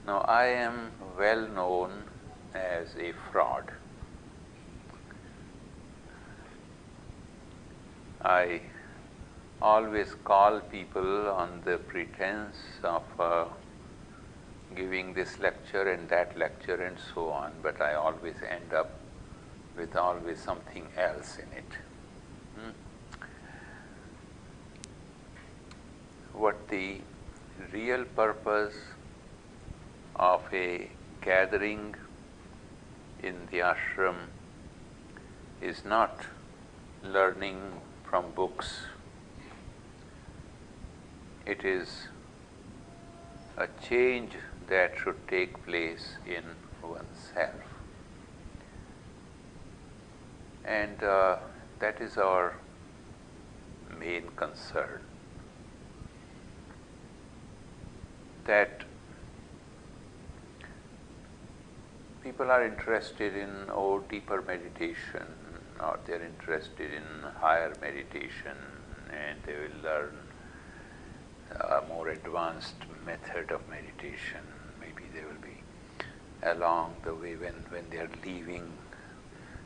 Now, I am well known as a fraud. I always call people on the pretense of giving this lecture and that lecture and so on, but I always end up with always something else in it. What the real purpose of a gathering in the ashram is not learning from books. It is a change that should take place in oneself. And that is our main concern. That people are interested in deeper meditation, or they're interested in higher meditation, and they will learn a more advanced method of meditation. Maybe they will be along the way when they are leaving,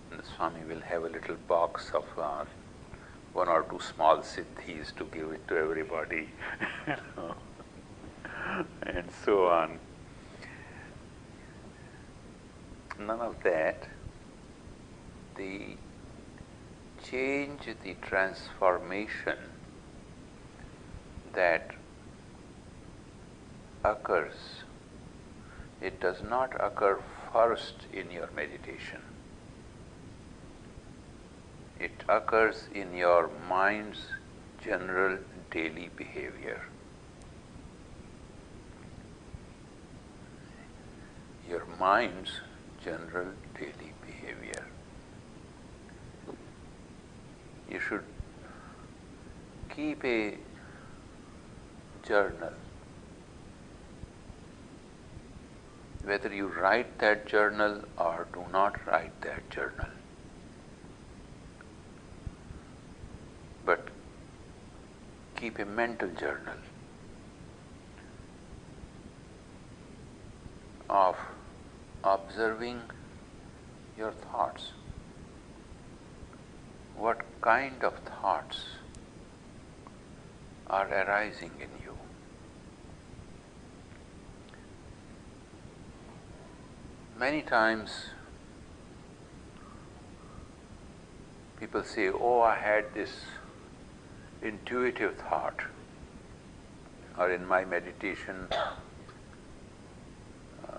the Swami will have a little box of one or two small siddhis to give it to everybody, and so on. None of that. The change, the transformation that occurs, it does not occur first in your meditation. It occurs in your mind's general daily behavior. Your mind's general daily behavior. You should keep a journal. Whether you write that journal or do not write that journal. But keep a mental journal of observing your thoughts. What kind of thoughts are arising in you? Many times people say, "Oh, I had this intuitive thought," or in my meditation,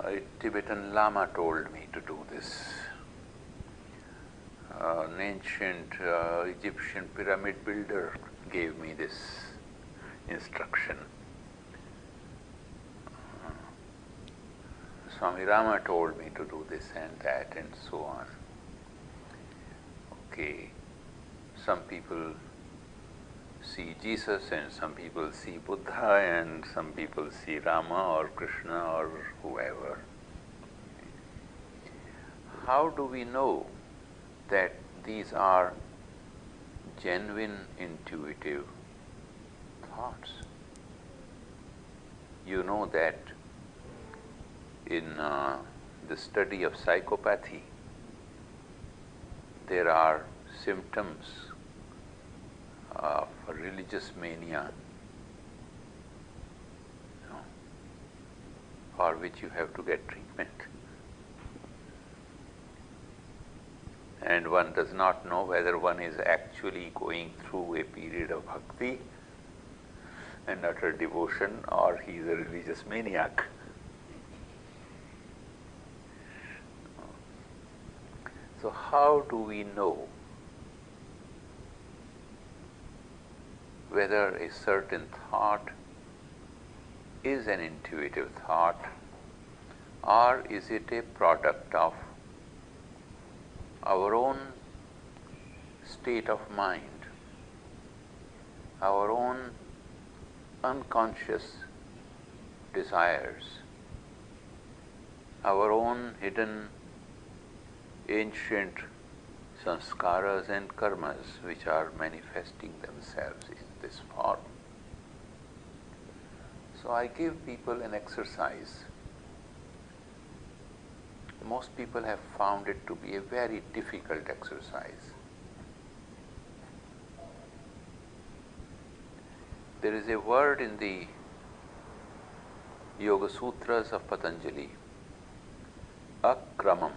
a Tibetan Lama told me to do this. An ancient Egyptian pyramid builder gave me this instruction. Swami Rama told me to do this and that and so on. Okay, some people see Jesus and some people see Buddha and some people see Rama or Krishna or whoever. How do we know that these are genuine intuitive thoughts? You know that in the study of psychopathy, there are symptoms of religious mania, for which you have to get treatment. And one does not know whether one is actually going through a period of bhakti and utter devotion, or he is a religious maniac. So how do we know whether a certain thought is an intuitive thought, or is it a product of our own state of mind, our own unconscious desires, our own hidden ancient sanskaras and karmas which are manifesting themselves in this form. So I give people an exercise most people have found it to be a very difficult exercise. There is a word in the Yoga Sutras of Patanjali, akramam,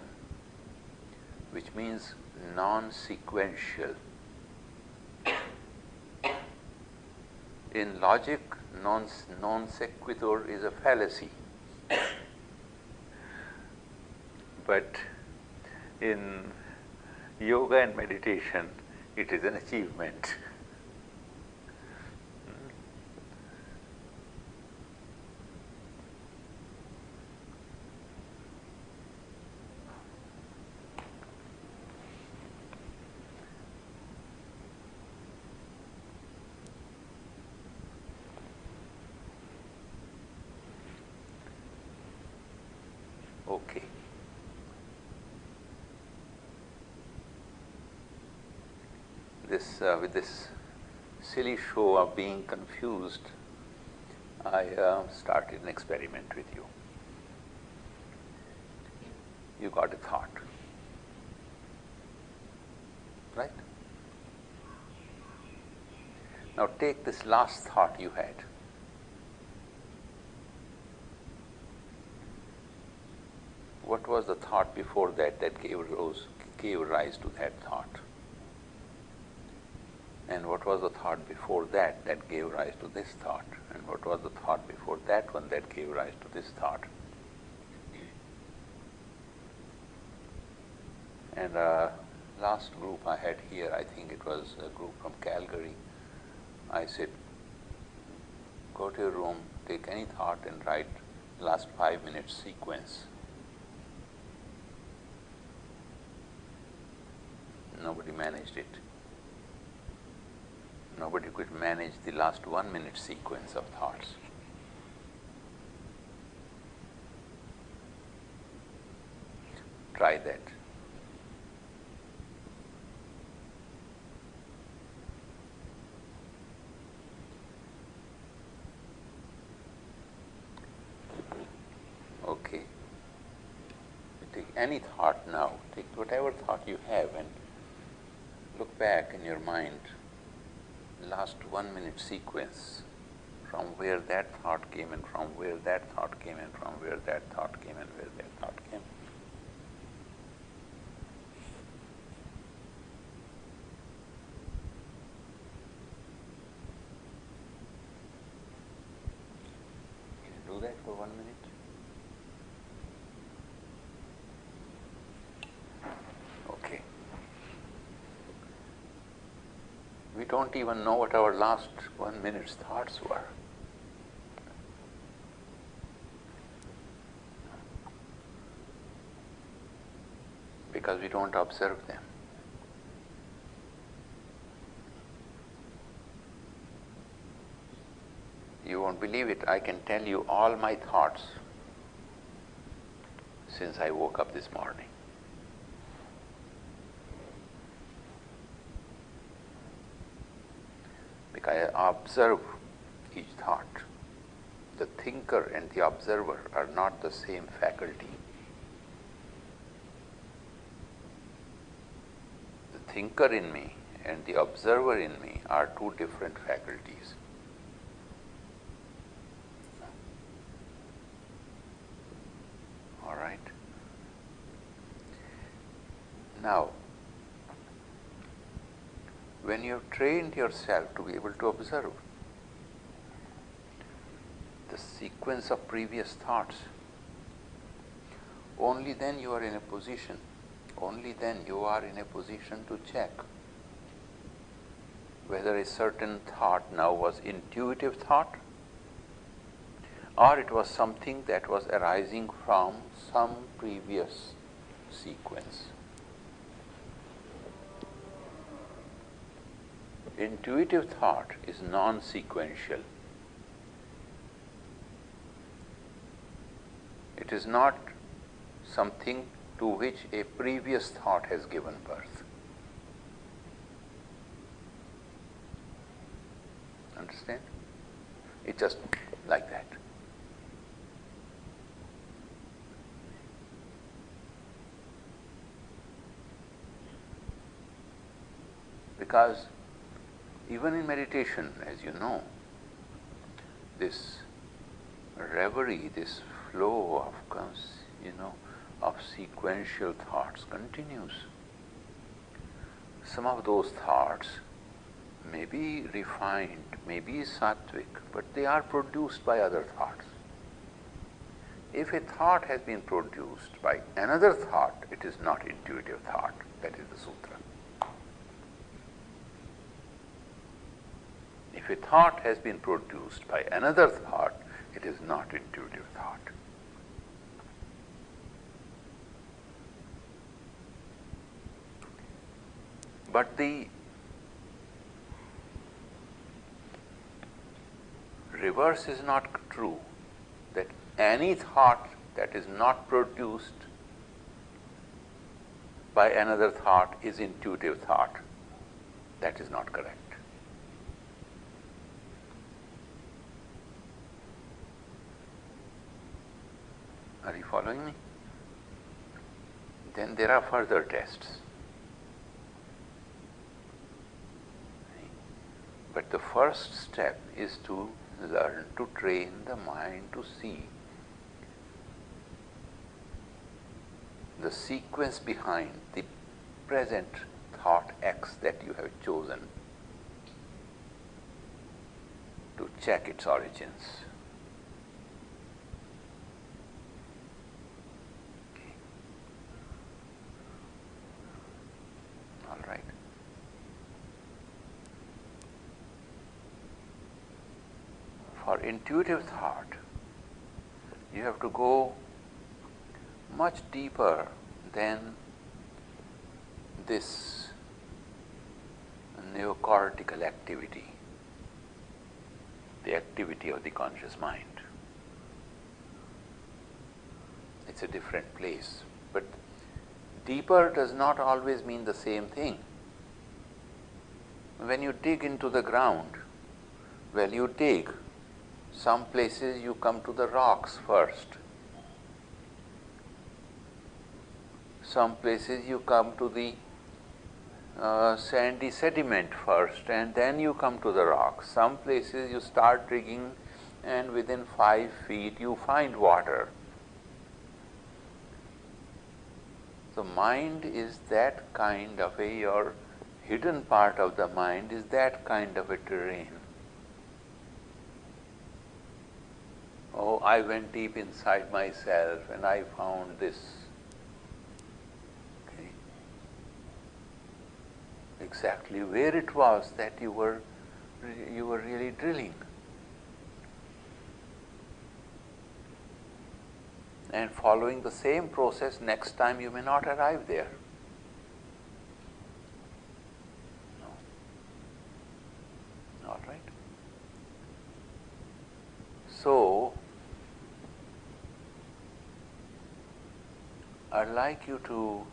which means non-sequential. In logic, non sequitur is a fallacy. But in yoga and meditation, it is an achievement. Okay. With this silly show of being confused, I started an experiment with you. You got a thought, right? Now take this last thought you had. What was the thought before that that gave rise to that thought? And what was the thought before that that gave rise to this thought? And what was the thought before that one that gave rise to this thought? And last group I had here, I think it was a group from Calgary, I said, go to your room, take any thought and write last 5 minutes sequence. Nobody managed it. Nobody could manage the last 1 minute sequence of thoughts. Try that. Okay. You take any thought now, take whatever thought you have and look back in your mind, last 1 minute sequence, from where that thought came and from where that thought came and from where that thought came and where that thought came. Can you do that for 1 minute? Okay. We don't even know what our last 1 minute's thoughts were. Because we don't observe them. You won't believe it, I can tell you all my thoughts since I woke up this morning. Because I observe each thought. The thinker and the observer are not the same faculty. The thinker in me and the observer in me are two different faculties. All right? Now, when you have trained yourself to be able to observe the sequence of previous thoughts, only then you are in a position to check whether a certain thought now was intuitive thought or it was something that was arising from some previous sequence. Intuitive thought is non-sequential. It is not something to which a previous thought has given birth. Understand? It's just like that. Because even in meditation, as you know, this reverie, this flow of sequential thoughts continues. Some of those thoughts may be refined, may be sattvic, but they are produced by other thoughts. If a thought has been produced by another thought, it is not intuitive thought. That is the sutra. If a thought has been produced by another thought, it is not intuitive thought. But the reverse is not true, that any thought that is not produced by another thought is intuitive thought. That is not correct. Are you following me? Then there are further tests. But the first step is to learn to train the mind to see the sequence behind the present thought X that you have chosen, to check its origins. Okay. All right. For intuitive thought, you have to go much deeper than this neocortical activity, the activity of the conscious mind. It's a different place. But deeper does not always mean the same thing. When you dig into the ground, well, you dig. Some places you come to the rocks first. Some places you come to the sandy sediment first, and then you come to the rocks. Some places you start digging and within 5 feet you find water. The mind is that kind of your hidden part of the mind is that kind of a terrain. Oh, I went deep inside myself and I found this. Okay. Exactly where it was that you were really drilling. And following the same process, next time you may not arrive there. No. All right. So, I'd like you to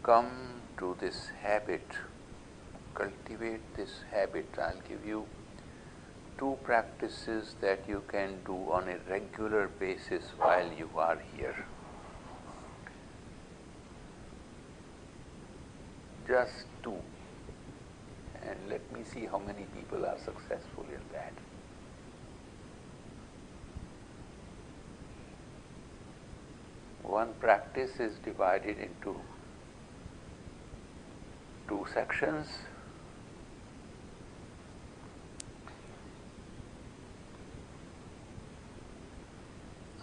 come to this habit, cultivate this habit. I'll give you 2 practices that you can do on a regular basis while you are here. Just 2. And let me see how many people are successful in that. One practice is divided into 2 sections.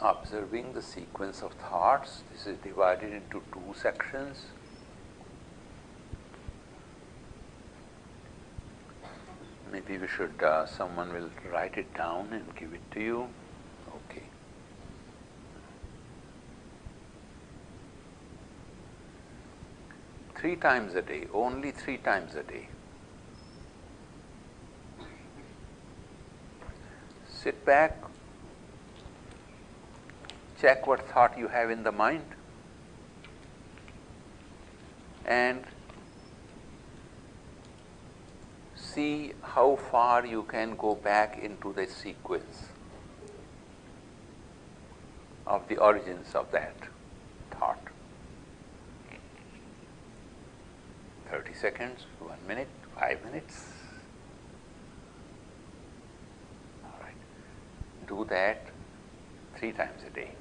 Observing the sequence of thoughts. This is divided into 2 sections. Maybe we should, someone will write it down and give it to you. Okay. Three times a day, only 3 times a day. Sit back, check what thought you have in the mind, and see how far you can go back into the sequence of the origins of that thought. seconds, 1 minute, 5 minutes. All right. Do that 3 times a day.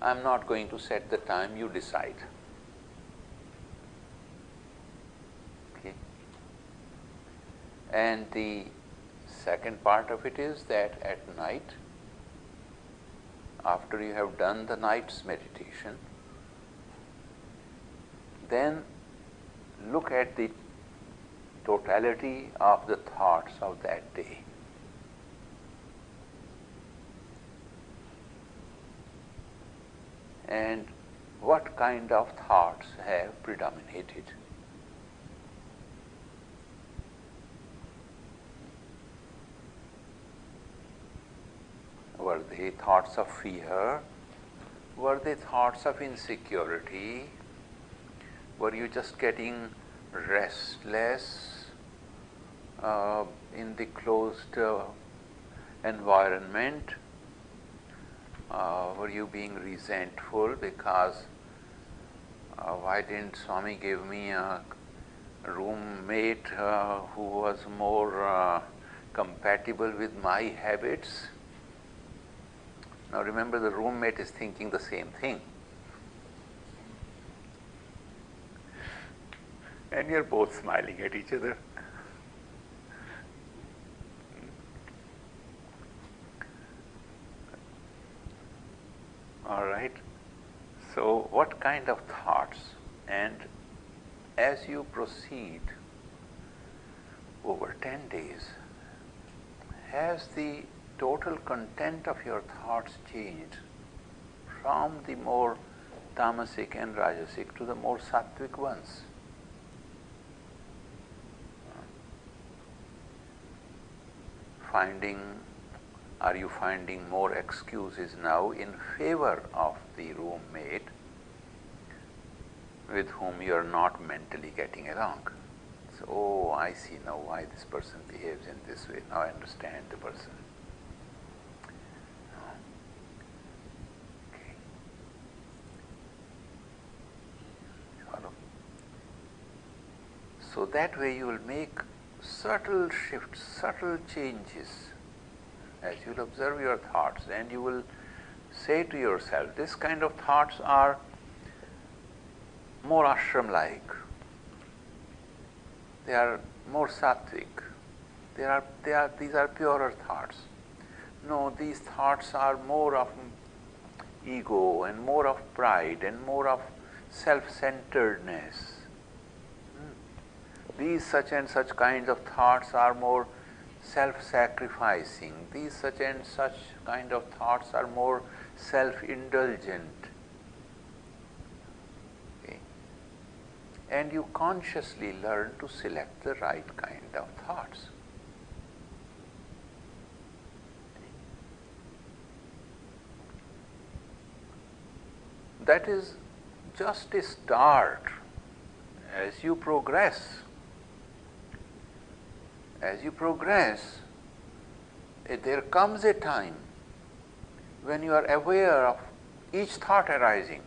I'm not going to set the time, you decide. Okay. And the second part of it is that at night, after you have done the night's meditation, then look at the totality of the thoughts of that day. And what kind of thoughts have predominated. Were they thoughts of fear? Were they thoughts of insecurity? Were you just getting restless in the closed environment? Were you being resentful because why didn't Swami give me a roommate who was more compatible with my habits? Now remember, the roommate is thinking the same thing. And you're both smiling at each other. All right. So what kind of thoughts? And as you proceed over 10 days, has the total content of your thoughts changed from the more tamasic and rajasic to the more sattvic ones? Are you finding more excuses now in favor of the roommate with whom you are not mentally getting along? So, oh, I see now why this person behaves in this way. Now I understand the person. Okay. Follow? So that way you will make subtle shifts, subtle changes as you'll observe your thoughts, and you will say to yourself, this kind of thoughts are more ashram-like. They are more sattvic. These are purer thoughts. No, these thoughts are more of ego and more of pride and more of self-centeredness. These such and such kinds of thoughts are more self-sacrificing. These such and such kind of thoughts are more self-indulgent. Okay. And you consciously learn to select the right kind of thoughts. That is just a start. As you progress, there comes a time when you are aware of each thought arising,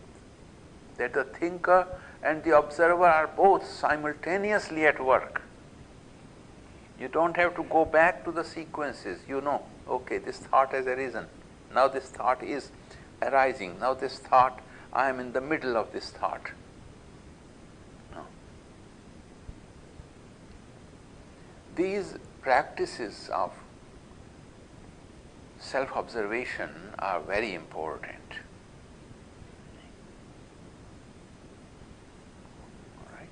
that the thinker and the observer are both simultaneously at work. You don't have to go back to the sequences. You know, okay, this thought has arisen. Now this thought is arising. Now this thought, I am in the middle of this thought. These practices of self-observation are very important. All right.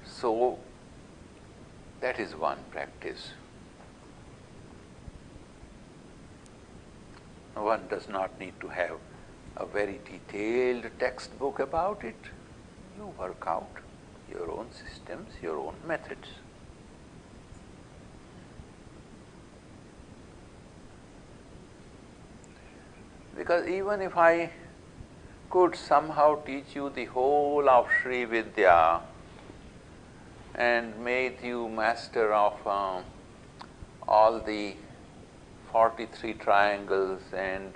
So that is one practice. One does not need to have a very detailed textbook about it. You work out your own systems, your own methods. Because even if I could somehow teach you the whole of Śrī Vidyā and made you master of all the 43 triangles and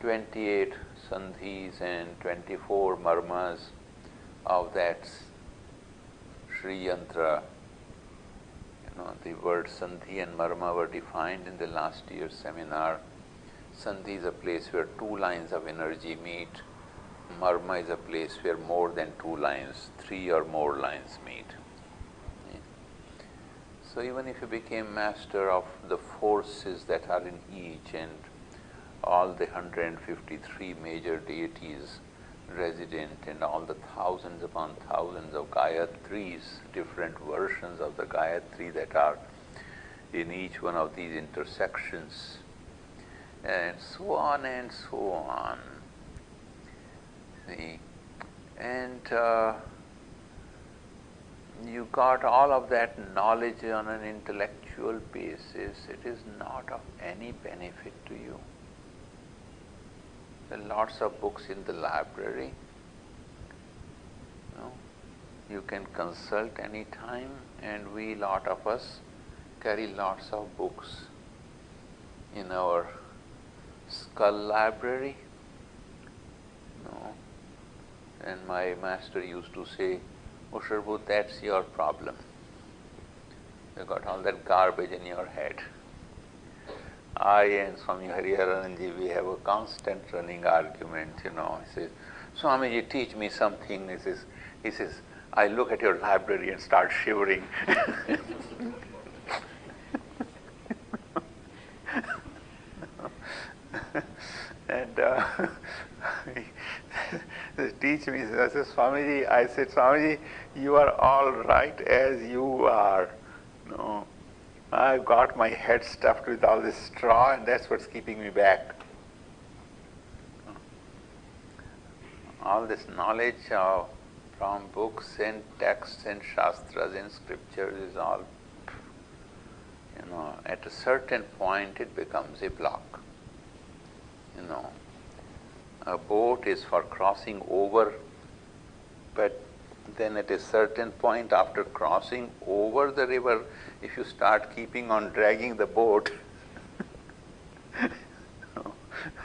28 sandhis and 24 marmas of that Sri Yantra. The word sandhi and marma were defined in the last year's seminar. Sandhi is a place where two lines of energy meet. Marma is a place where more than two lines, three or more lines meet. So even if you became master of the forces that are in each and all the 153 major deities resident and all the thousands upon thousands of Gayatris, different versions of the Gayatri that are in each one of these intersections, and so on and so on. See? And you got all of that knowledge on an intellectual basis. It is not of any benefit to you. There are lots of books in the library. You can consult any time, and we, lot of us, carry lots of books in our skull library. And my master used to say, Usharbu, that's your problem. You got all that garbage in your head. I and Swami Hariharanji, we have a constant running argument, He says, Swamiji, teach me something. He says, I look at your library and start shivering. And teach me. I said, Swamiji, you are all right as you are. I've got my head stuffed with all this straw, and that's what's keeping me back. All this knowledge from books and texts and shastras and scriptures is all, at a certain point it becomes a block. A boat is for crossing over, but then at a certain point after crossing over the river, if you start keeping on dragging the boat,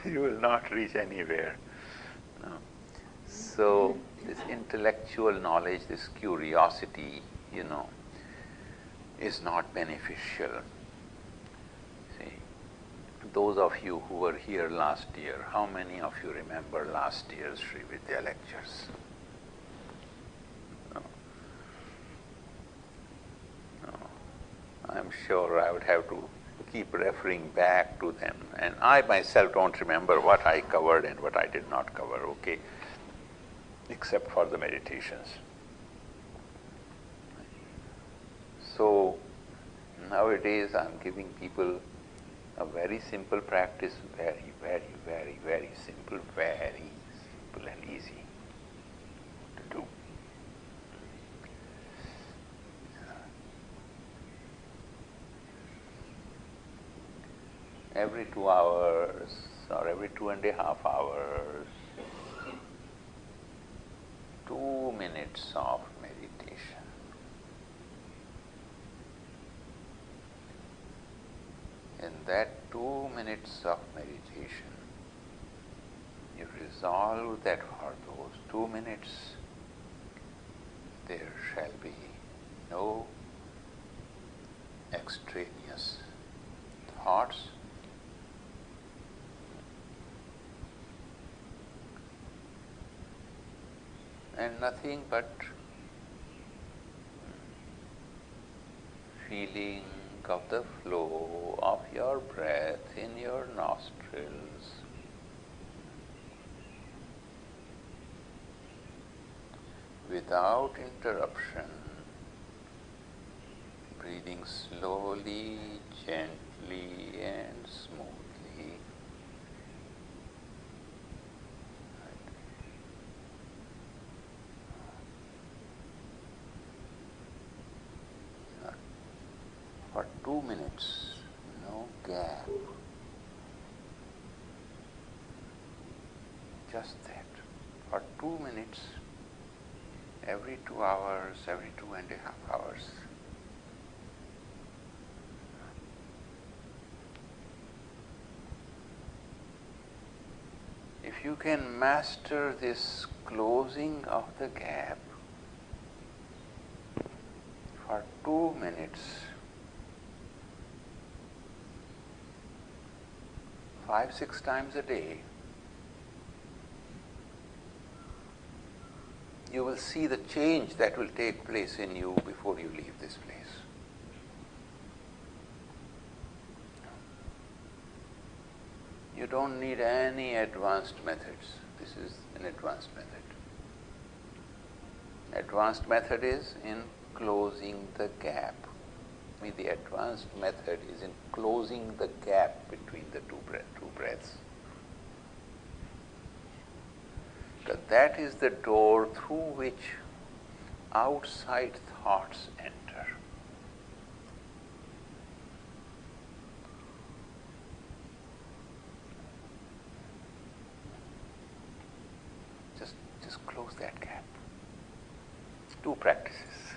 you will not reach anywhere. So this intellectual knowledge, this curiosity, is not beneficial. See, those of you who were here last year, how many of you remember last year's Śrī Vidyā lectures? I'm sure I would have to keep referring back to them. And I myself don't remember what I covered and what I did not cover, okay, except for the meditations. So nowadays I'm giving people a very simple practice, very, very, very, very simple and easy to do. Every 2 hours or every 2.5 hours, 2 minutes of meditation. In that 2 minutes of meditation, you resolve that for those 2 minutes, there shall be no extraneous thoughts, and nothing but feeling of the flow of your breath in your nostrils, without interruption, breathing slowly, gently and smoothly. For 2 minutes, no gap. Just that. For 2 minutes, every 2 hours, every 2.5 hours. if you can master this closing of the gap for 2 minutes, 5-6 times a day, you will see the change that will take place in you before you leave this place. You don't need any advanced methods. This is an advanced method. Advanced method is in closing the gap. I mean, the advanced method is in closing the gap between the two breaths. Because that is the door through which outside thoughts enter. Just close that gap. 2 practices.